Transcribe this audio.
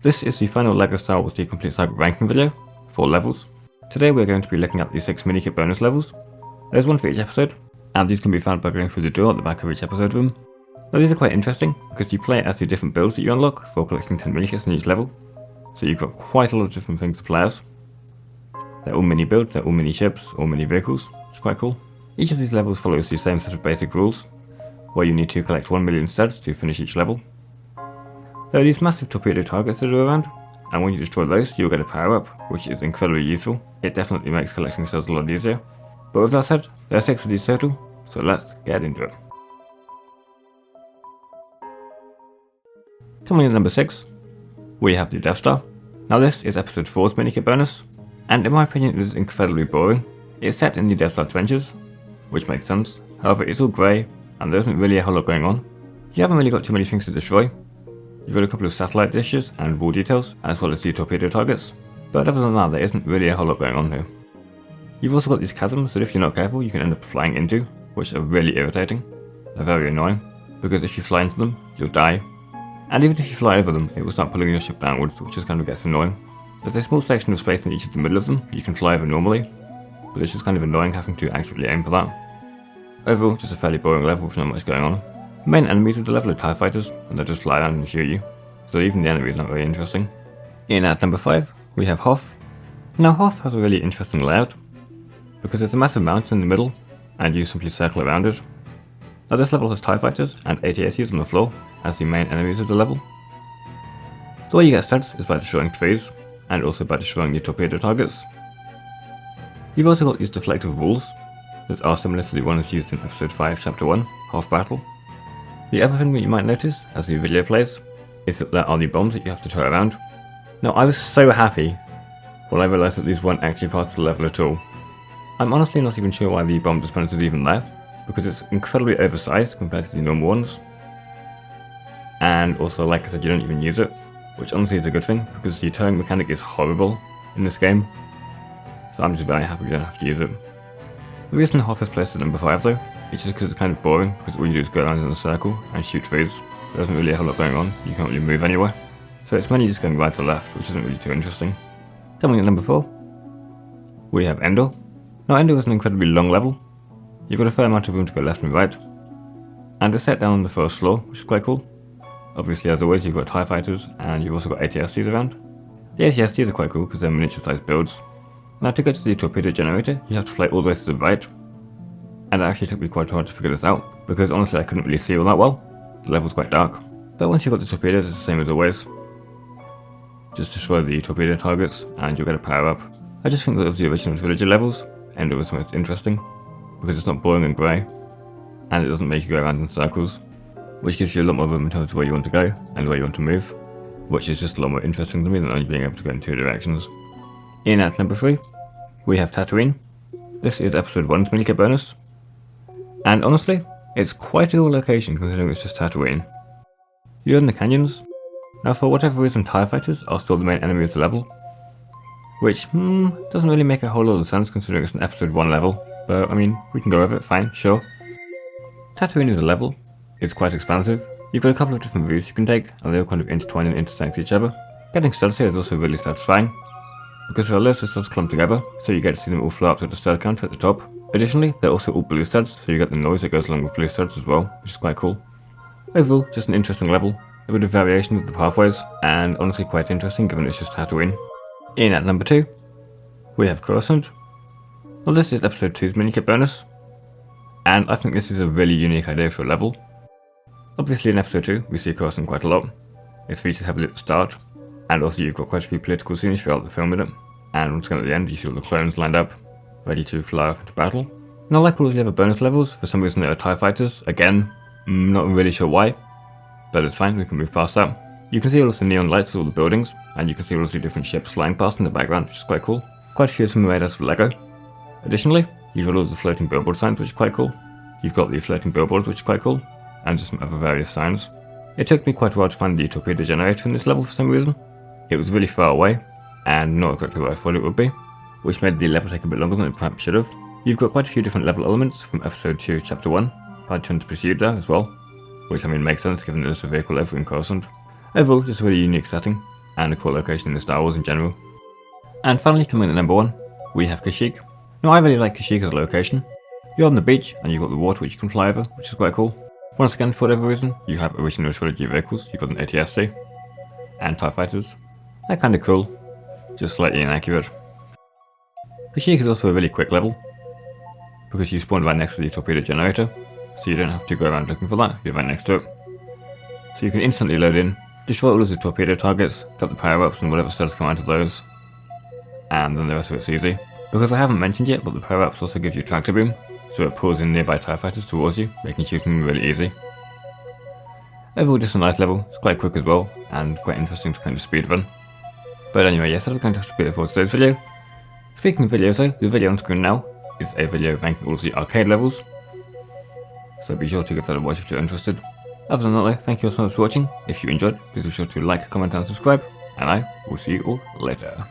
This is the final LEGO Star Wars The Complete Saga ranking video for levels. Today we're going to be looking at the 6 Minikit bonus levels. There's one for each episode, and these can be found by going through the door at the back of each episode room. Now these are quite interesting, because you play as the different builds that you unlock for collecting 10 Minikits in each level. So you've got quite a lot of different things to play as. They're all mini builds, they're all mini ships, all mini vehicles, which is quite cool. Each of these levels follows the same set of basic rules, where you need to collect 1 million studs to finish each level. There are these massive torpedo targets that are around, and when you destroy those, you'll get a power up, which is incredibly useful. It definitely makes collecting studs a lot easier. But with that said, there are 6 of these total, so let's get into it. Coming in at number 6, we have the Death Star. Now this is episode 4's Minikit bonus, and in my opinion it is incredibly boring. It's set in the Death Star trenches, which makes sense. However, it's all grey, and there isn't really a whole lot going on. You haven't really got too many things to destroy. You've got a couple of satellite dishes and wall details, as well as the torpedo targets, but other than that there isn't really a whole lot going on here. You've also got these chasms that if you're not careful you can end up flying into, which are really irritating. They're very annoying, because if you fly into them, you'll die. And even if you fly over them, it will start pulling your ship downwards, which just kind of gets annoying. There's a small section of space in each of the middle of them you can fly over normally, but it's just kind of annoying having to accurately aim for that. Overall, just a fairly boring level with not much going on. The main enemies of the level are TIE fighters, and they just fly around and shoot you, so even the enemies aren't very interesting. In at number 5, we have Hoth. Now Hoth has a really interesting layout, because there's a massive mountain in the middle, and you simply circle around it. Now this level has TIE fighters and AT-ATs on the floor as the main enemies of the level. The way you get studs is by destroying trees, and also by destroying the torpedo targets. You've also got these deflective walls, that are similar to the ones used in episode 5 chapter 1, Hoth Battle. The other thing that you might notice as the video plays is that there are the bombs that you have to throw around. Now I was so happy when I realised that these weren't actually part of the level at all. I'm honestly not even sure why the bomb dispenser is even there, because it's incredibly oversized compared to the normal ones. And also, like I said, you don't even use it, which honestly is a good thing, because the towing mechanic is horrible in this game. So I'm just very happy you don't have to use it. The reason Hoth is placed at number 5 though, is just because it's kind of boring, because all you do is go around in a circle and shoot trees. There isn't really a whole lot going on, you can't really move anywhere. So it's mainly just going right to left, which isn't really too interesting. Coming at number 4, we have Endor. Now Endor is an incredibly long level. You've got a fair amount of room to go left and right. And it's set down on the first floor, which is quite cool. Obviously as always you've got TIE fighters, and you've also got AT-STs around. The AT-STs are quite cool because they're miniature sized builds. Now to get to the torpedo generator, you have to fly all the way to the right. And it actually took me quite hard to figure this out, because honestly I couldn't really see all that well. The level's quite dark. But once you've got the torpedoes, it's the same as always. Just destroy the torpedo targets, and you'll get a power up. I just think that of the original trilogy levels, Endor was the most interesting, because it's not boring and grey, and it doesn't make you go around in circles, which gives you a lot more room in terms of where you want to go, and where you want to move, which is just a lot more interesting to me than only being able to go in 2 directions. In at number 3, we have Tatooine. This is episode 1's Minikit bonus, and honestly, it's quite a cool location considering it's just Tatooine. You're in the canyons. Now for whatever reason TIE fighters are still the main enemy of the level, which doesn't really make a whole lot of sense considering it's an episode 1 level, but I mean, we can go over it, fine, sure. Tatooine is a level, it's quite expansive, you've got a couple of different routes you can take, and they all kind of intertwine and intersect each other. Getting studs here is also really satisfying, because there are loads of studs clumped together, so you get to see them all flow up to the stud counter at the top. Additionally, they're also all blue studs, so you get the noise that goes along with blue studs as well, which is quite cool. Overall, just an interesting level, a bit of variation with the pathways, and honestly quite interesting given it's just Tatooine. In at number 2, we have Coruscant. Well, this is episode 2's Minikit bonus, and I think this is a really unique idea for a level. Obviously in episode 2, we see Coruscant quite a lot. It's featured heavily at the start, and also you've got quite a few political scenes throughout the film in it, and once again at the end you see all the clones lined up, ready to fly off into battle. Now like all of the other bonus levels, for some reason there are TIE fighters, again, not really sure why, but it's fine, we can move past that. You can see all of the neon lights of all the buildings, and you can see all of the different ships flying past in the background, which is quite cool. Quite a few of them are made out of Lego. Additionally, you've got all of the floating billboard signs, which is quite cool. You've got the floating billboards, which is quite cool, and just some other various signs. It took me quite a while to find the torpedo generator in this level for some reason. It was really far away, and not exactly where I thought it would be, which made the level take a bit longer than it perhaps should have. You've got quite a few different level elements from episode 2 chapter 1, I'd tend to Pursuit there as well, which I mean makes sense given that there's a vehicle over in Coruscant. Overall, just a really unique setting, and a cool location in the Star Wars in general. And finally, coming in at number 1, we have Kashyyyk. Now I really like Kashyyyk as a location. You're on the beach and you've got the water which you can fly over, which is quite cool. Once again, for whatever reason, you have original trilogy vehicles. You've got an ATST and TIE fighters. They're kinda cool, just slightly inaccurate. Kashyyyk is also a really quick level, because you spawn right next to the torpedo generator, so you don't have to go around looking for that, you're right next to it. So you can instantly load in, destroy all of the torpedo targets, get the power-ups and whatever studs come out of those, and then the rest of it's easy. Because I haven't mentioned yet, but the power-ups also give you tractor beam, so it pulls in nearby TIE fighters towards you, making shooting really easy. Overall just a nice level, it's quite quick as well, and quite interesting to kind of speedrun. But anyway, yes, that's going to have to be it for today's video. Speaking of videos though, the video on screen now is a video ranking all of the arcade levels, so be sure to give that a watch if you're interested. Other than that though, thank you all so much for watching. If you enjoyed, please be sure to like, comment and subscribe, and I will see you all later.